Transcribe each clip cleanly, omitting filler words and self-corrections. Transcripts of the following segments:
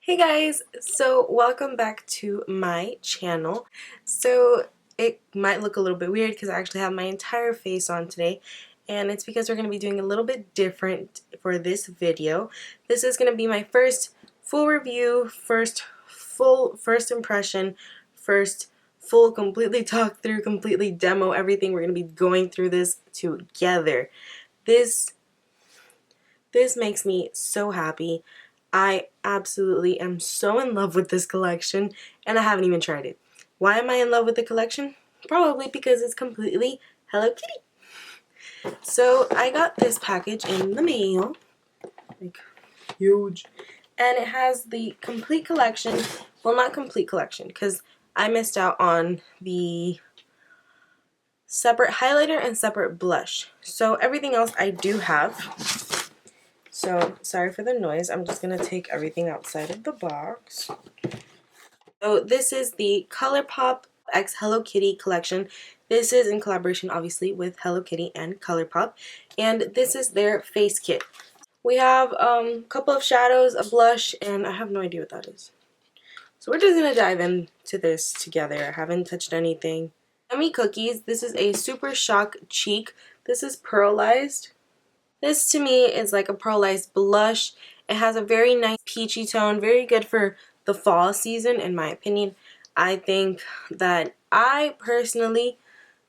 Hey guys, so welcome back to my channel. So it might look a little bit weird because I actually have my entire face on today, and it's because we're going to be doing a little bit different for this video. This is going to be my first full review, first impression, first full completely talk through, completely demo everything. We're going to be going through this together. This makes me so happy. I absolutely am so in love with this collection, and I haven't even tried it. Why am I in love with the collection? Probably because it's completely Hello Kitty. So I got this package in the mail, like huge, and it has the complete collection. Well, not complete collection, because I missed out on the separate highlighter and separate blush. So everything else I do have. So, sorry for the noise. I'm just going to take everything outside of the box. So, this is the ColourPop X Hello Kitty collection. This is in collaboration, obviously, with Hello Kitty and ColourPop. And this is their face kit. We have a couple of shadows, a blush, and I have no idea what that is. So, we're just going to dive into this together. I haven't touched anything. Yummy Cookies. This is a Super Shock Cheek. This is pearlized. This to me is like a pearlized blush. It has a very nice peachy tone, very good for the fall season in my opinion. I think that I personally,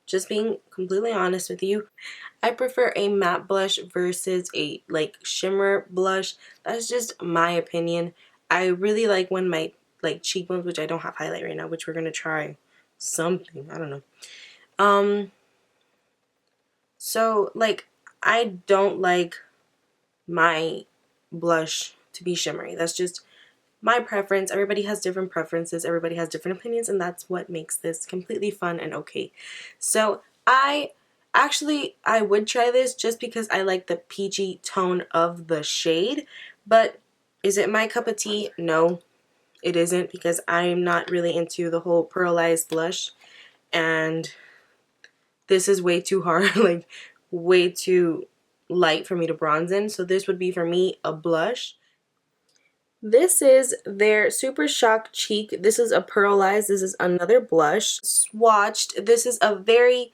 just being completely honest with you, I prefer a matte blush versus a like shimmer blush. That's just my opinion. I really like when my cheekbones, which I don't have highlight right now, which we're going to try something, I don't know. So like I don't like my blush to be shimmery. That's just my preference. Everybody has different preferences. Everybody has different opinions, and that's what makes this completely fun and okay. So I would try this just because I like the peachy tone of the shade, but is it my cup of tea? No, it isn't, because I'm not really into the whole pearlized blush, and this is way too hard, like way too light for me to bronze in. So this would be for me a blush. This is their Super Shock Cheek. This is a pearlized. This is another blush. Swatched. This is a very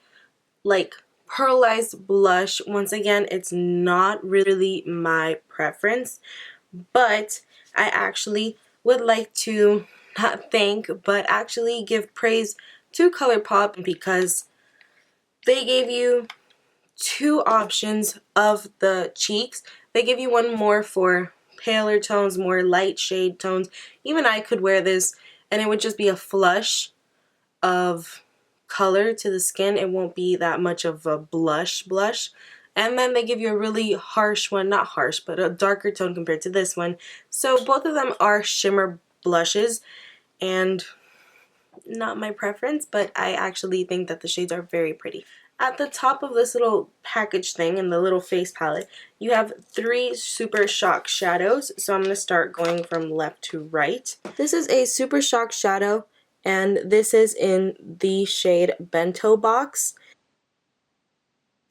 like pearlized blush. Once again, it's not really my preference, but I actually would like to not thank, but actually give praise to ColourPop because they gave you two options of the cheeks. They give you one more for paler tones, more light shade tones. Even I could wear this and it would just be a flush of color to the skin. It won't be that much of a blush. And then they give you a really harsh one, not harsh, but a darker tone compared to this one. So both of them are shimmer blushes, and not my preference, but I actually think that the shades are very pretty. At the top of this little package thing in the little face palette, you have three Super Shock shadows. So I'm going to start going from left to right. This is a Super Shock shadow, and this is in the shade Bento Box.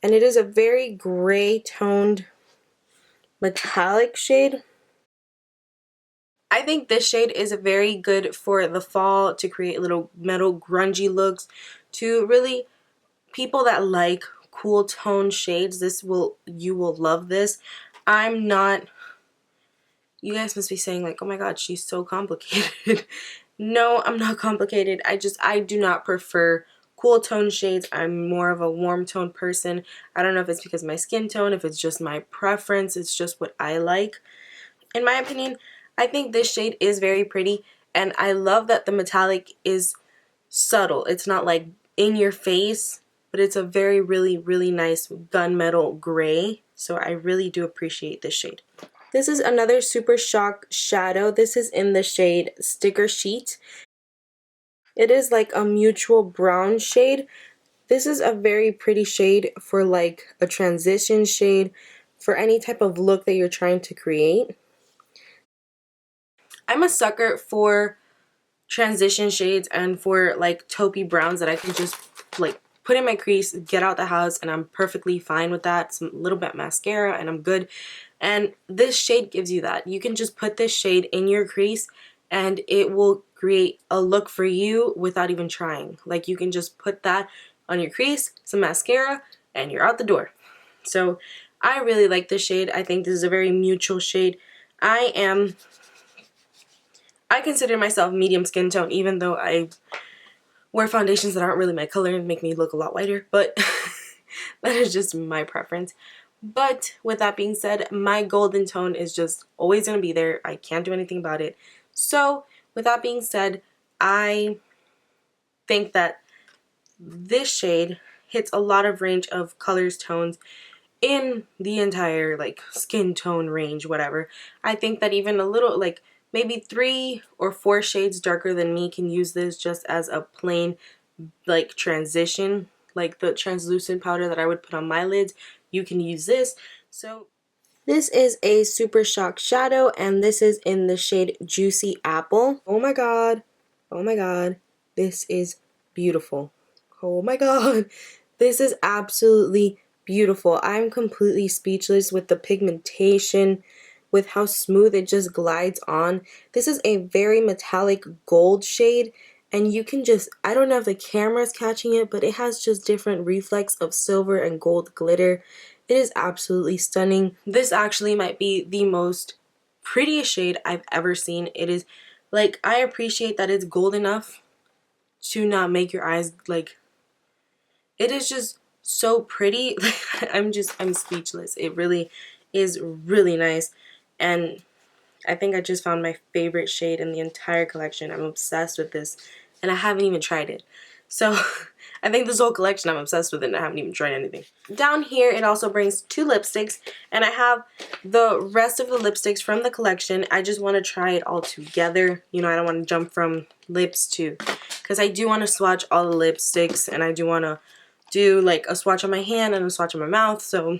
And it is a very gray toned metallic shade. I think this shade is very good for the fall, to create little metal grungy looks, to really people that like cool tone shades. You will love this. I'm not, you guys must be saying like, oh my god, she's so complicated. No, I'm not complicated. I do not prefer cool tone shades. I'm more of a warm tone person. I don't know if it's because of my skin tone, if it's just my preference, it's just what I like. In my opinion, I think this shade is very pretty, and I love that the metallic is subtle. It's not like in your face, but it's a very really nice gunmetal gray. So I really do appreciate this shade. This is another Super Shock shadow. This is in the shade Sticker Sheet. It is like a mutual brown shade. This is a very pretty shade for like a transition shade, for any type of look that you're trying to create. I'm a sucker for transition shades and for like taupey browns that I can just like put in my crease, get out the house, and I'm perfectly fine with that. Some little bit mascara and I'm good. And this shade gives you that. You can just put this shade in your crease and it will create a look for you without even trying. Like, you can just put that on your crease, some mascara, and you're out the door. So I really like this shade. I think this is a very neutral shade. I consider myself medium skin tone, even though I wear foundations that aren't really my color and make me look a lot whiter, but that is just my preference. But with that being said, my golden tone is just always going to be there. I can't do anything about it. So with that being said, I think that this shade hits a lot of range of colors, tones in the entire like skin tone range, whatever. I think that even a little, like maybe 3 or 4 shades darker than me can use this just as a plain like transition, like the translucent powder that I would put on my lids. You can use this. So this is a Super Shock shadow, and this is in the shade Juicy Apple. Oh my god. Oh my god. This is beautiful. Oh my god. This is absolutely beautiful. I'm completely speechless with the pigmentation, with how smooth it just glides on. This is a very metallic gold shade, and you can just, I don't know if the camera's catching it, but it has just different reflex of silver and gold glitter. It is absolutely stunning. This actually might be the most prettiest shade I've ever seen. It is like, I appreciate that it's gold enough to not make your eyes like, it is just so pretty. I'm speechless. It really is really nice, and I think I just found my favorite shade in the entire collection. I'm obsessed with this, and I haven't even tried it. So I think this whole collection I'm obsessed with it, and I haven't even tried anything. Down here it also brings 2 lipsticks, and I have the rest of the lipsticks from the collection. I just want to try it all together. You know, I don't want to jump from lips to, because I do want to swatch all the lipsticks, and I do want to do like a swatch on my hand and a swatch on my mouth. So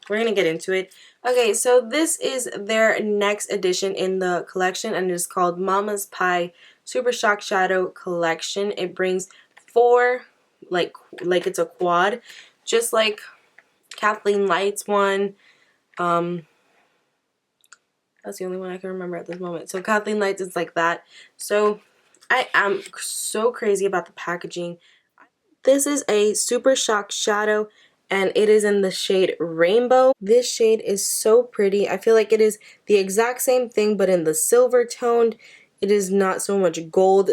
we're gonna get into it. Okay, so this is their next edition in the collection, and it is called Mama's Pie Super Shock Shadow Collection. It brings 4, like it's a quad, just like Kathleen Light's one. That's the only one I can remember at this moment. So Kathleen Light's is like that. So I am so crazy about the packaging. This is a Super Shock Shadow, and it is in the shade Rainbow. This shade is so pretty. I feel like it is the exact same thing, but in the silver toned. It is not so much gold.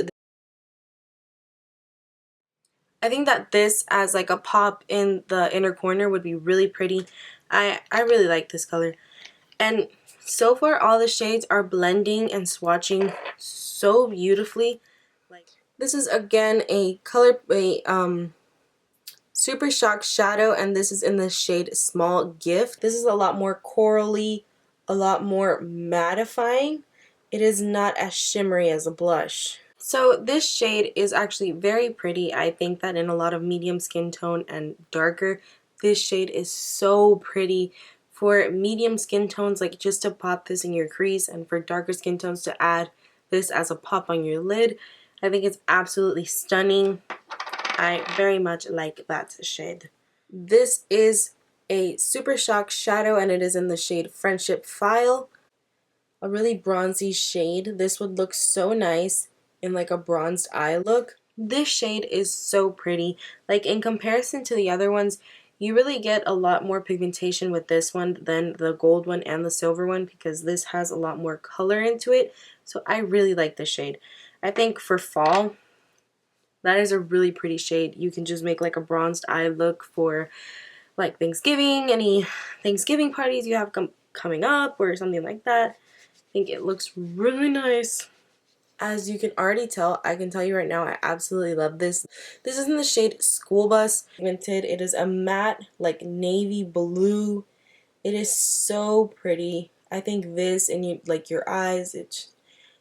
I think that this as like a pop in the inner corner would be really pretty. I really like this color. And so far all the shades are blending and swatching so beautifully. Like, this is again a Super Shock Shadow, and this is in the shade Small Gift. This is a lot more corally, a lot more mattifying. It is not as shimmery as a blush. So this shade is actually very pretty. I think that in a lot of medium skin tone and darker, this shade is so pretty. For medium skin tones, like just to pop this in your crease, and for darker skin tones to add this as a pop on your lid, I think it's absolutely stunning. I very much like that shade. This is a Super Shock Shadow, and it is in the shade Friendship File. A really bronzy shade. This would look so nice in like a bronzed eye look. This shade is so pretty. Like, in comparison to the other ones, you really get a lot more pigmentation with this one than the gold one and the silver one, because this has a lot more color into it. So I really like this shade. I think for fall, that is a really pretty shade. You can just make like a bronzed eye look for like Thanksgiving, any Thanksgiving parties you have coming up or something like that. I think it looks really nice. As you can already tell, I can tell you right now, I absolutely love this. This is in the shade School Bus. Pigmented. It is a matte, like navy blue. It is so pretty. I think this and you like your eyes,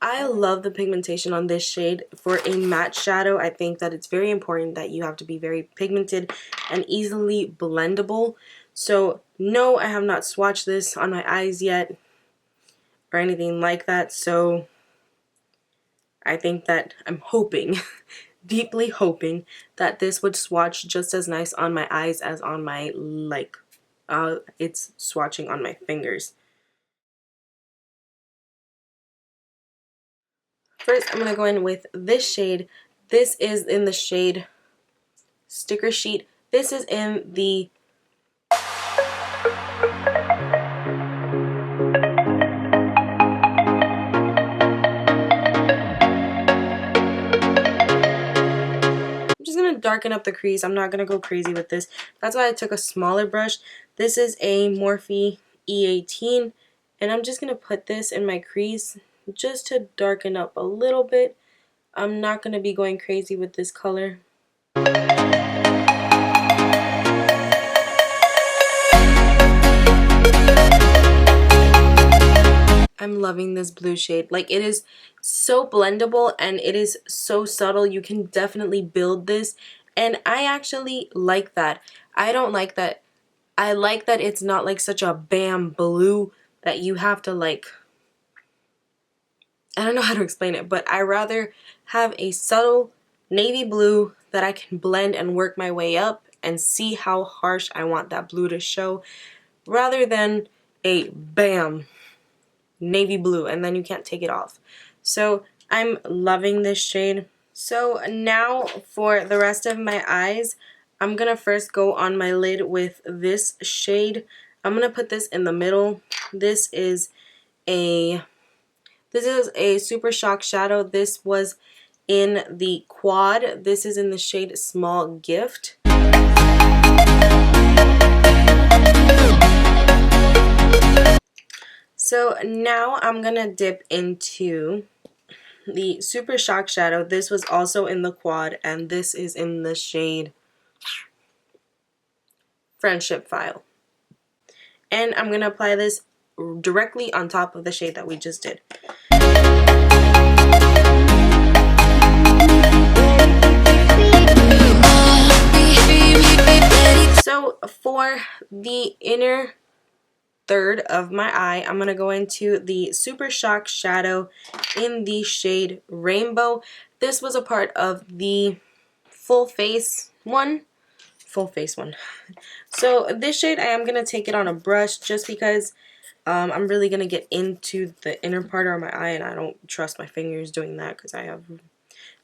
I love the pigmentation on this shade. For a matte shadow, I think that it's very important that you have to be very pigmented and easily blendable. So no, I have not swatched this on my eyes yet or anything like that. So I think that I'm hoping, deeply hoping, that this would swatch just as nice on my eyes as on my, like, it's swatching on my fingers. First, I'm going to go in with this shade. This is in the shade Sticker Sheet. This is in the I'm just going to darken up the crease. I'm not going to go crazy with this. That's why I took a smaller brush. This is a Morphe E18, and I'm just going to put this in my crease just to darken up a little bit. I'm not going to be going crazy with this color. I'm loving this blue shade. Like, it is so blendable and it is so subtle. You can definitely build this, and I actually like that. I don't like that. I like that it's not like such a bam blue that you have to, like, I don't know how to explain it, but I rather have a subtle navy blue that I can blend and work my way up and see how harsh I want that blue to show, rather than a bam navy blue and then you can't take it off. So I'm loving this shade. So now for the rest of my eyes, I'm gonna first go on my lid with this shade. I'm gonna put this in the middle. This is a Super Shock shadow. This was in the quad. This is in the shade Small Gift. So now I'm gonna dip into the Super Shock shadow. This was also in the quad, and this is in the shade Friendship File. And I'm gonna apply this directly on top of the shade that we just did. So for the inner third of my eye, I'm gonna go into the Super Shock shadow in the shade Rainbow. This was a part of the full face one. So this shade, I am gonna take it on a brush just because I'm really gonna get into the inner part of my eye, and I don't trust my fingers doing that because I have.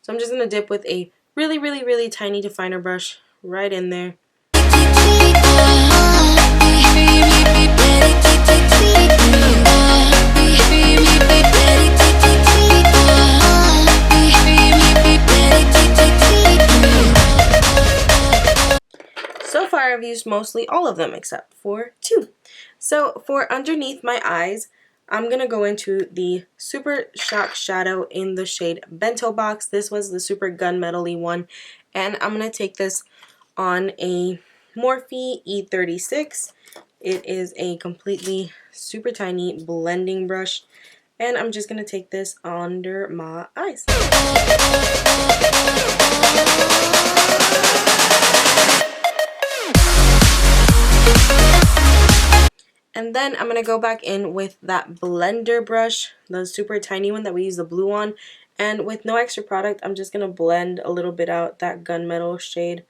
So I'm just gonna dip with a really, really, really tiny definer brush right in there. So far I've used mostly all of them except for two. So for underneath my eyes, I'm going to go into the Super Shock shadow in the shade Bento Box. This was the super gunmetal-y one, and I'm going to take this on a Morphe E36. It is a completely super tiny blending brush, and I'm just going to take this under my eyes. And then I'm going to go back in with that blender brush, the super tiny one that we use the blue on. And with no extra product, I'm just going to blend a little bit out that gunmetal shade.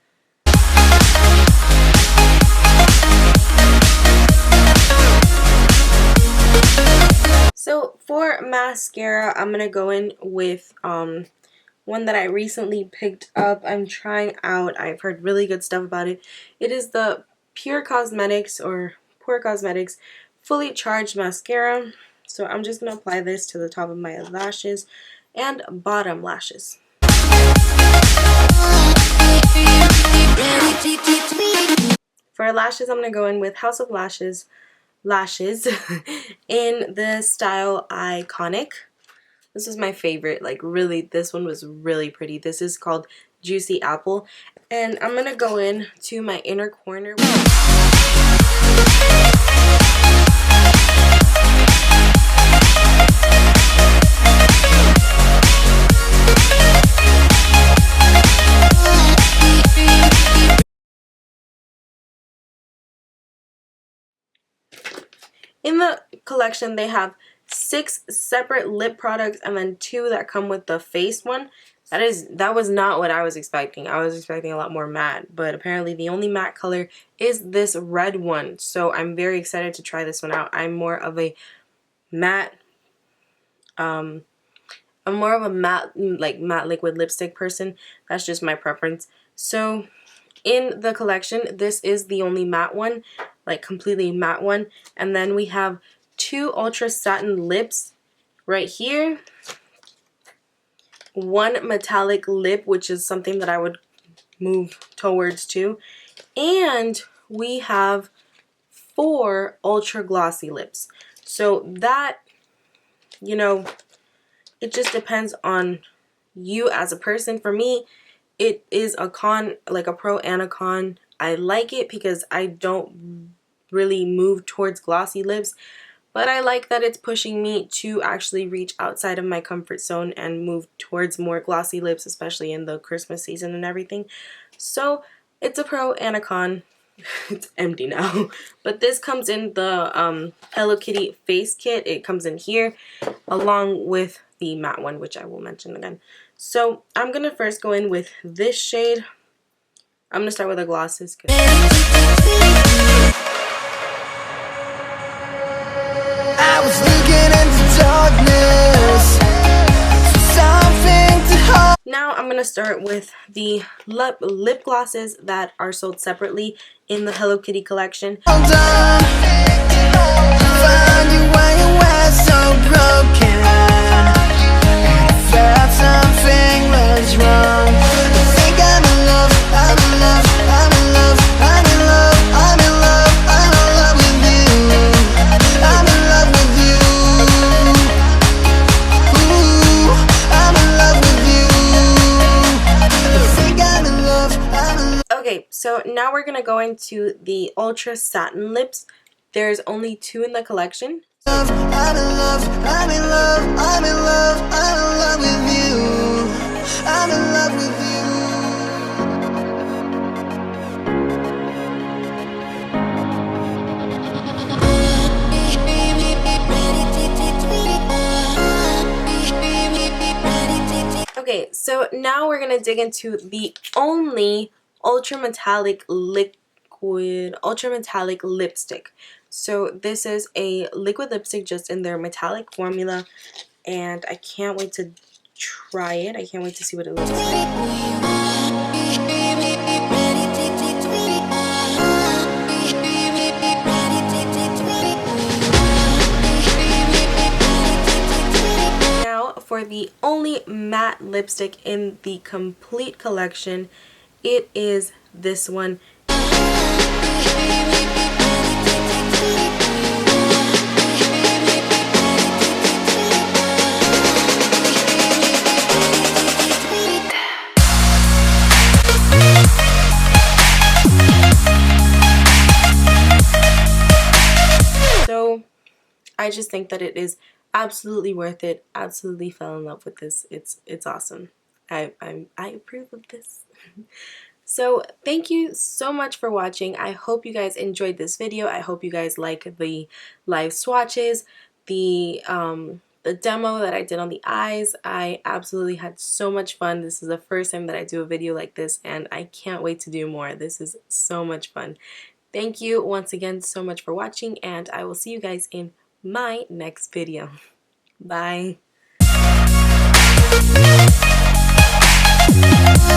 So for mascara, I'm going to go in with one that I recently picked up. I'm trying out. I've heard really good stuff about it. It is the Pure Cosmetics Fully Charged Mascara. So I'm just going to apply this to the top of my lashes and bottom lashes. For lashes, I'm going to go in with House of Lashes in the style Iconic. This is my favorite. Like, really, this one was really pretty. This is called Juicy Apple. And I'm going to go in to my inner corner. In the collection, they have 6 separate lip products and then 2 that come with the face one. That was not what I was expecting. I was expecting a lot more matte, but apparently the only matte color is this red one. So I'm very excited to try this one out. I'm more of a matte I'm more of a matte liquid lipstick person. That's just my preference. So in the collection, this is the only matte one, like completely matte one. And then we have 2 ultra satin lips right here. 1 metallic lip, which is something that I would move towards too. And we have 4 ultra glossy lips. So that, you know, it just depends on you as a person. For me, it is a con, like a pro and a con. I like it because I don't really move towards glossy lips, but I like that it's pushing me to actually reach outside of my comfort zone and move towards more glossy lips, especially in the Christmas season and everything. So it's a pro and a con. It's empty now. But this comes in the Hello Kitty face kit. It comes in here along with the matte one, which I will mention again. So I'm going to first go in with this shade. I'm going to start with the glosses. I was looking into darkness, something to hold. Now I'm going to start with the lip glosses that are sold separately in the Hello Kitty collection. Hold on, find you when you were so broken. Felt something was wrong. I think I'm in love, I'm in love, I'm in love, I'm in love, I'm in love, I'm in love with you. I'm in love with you. Ooh, I'm in love with you. I think I'm in love, I'm in love. Okay, so now we're gonna go into the ultra satin lips. There's only 2 in the collection. I'm in love, I'm in love, I'm in love, I'm in love with you. I'm in love with you. Okay, so now we're gonna dig into the only ultra metallic lipstick. So this is a liquid lipstick just in their metallic formula, and I can't wait to try it. I can't wait to see what it looks like. Now for the only matte lipstick in the complete collection, it is this one. So I just think that it is absolutely worth it. Absolutely fell in love with this. It's awesome. I approve of this. So thank you so much for watching. I hope you guys enjoyed this video. I hope you guys like the live swatches, the demo that I did on the eyes. I absolutely had so much fun. This is the first time that I do a video like this, and I can't wait to do more. This is so much fun. Thank you once again so much for watching, and I will see you guys in my next video. Bye.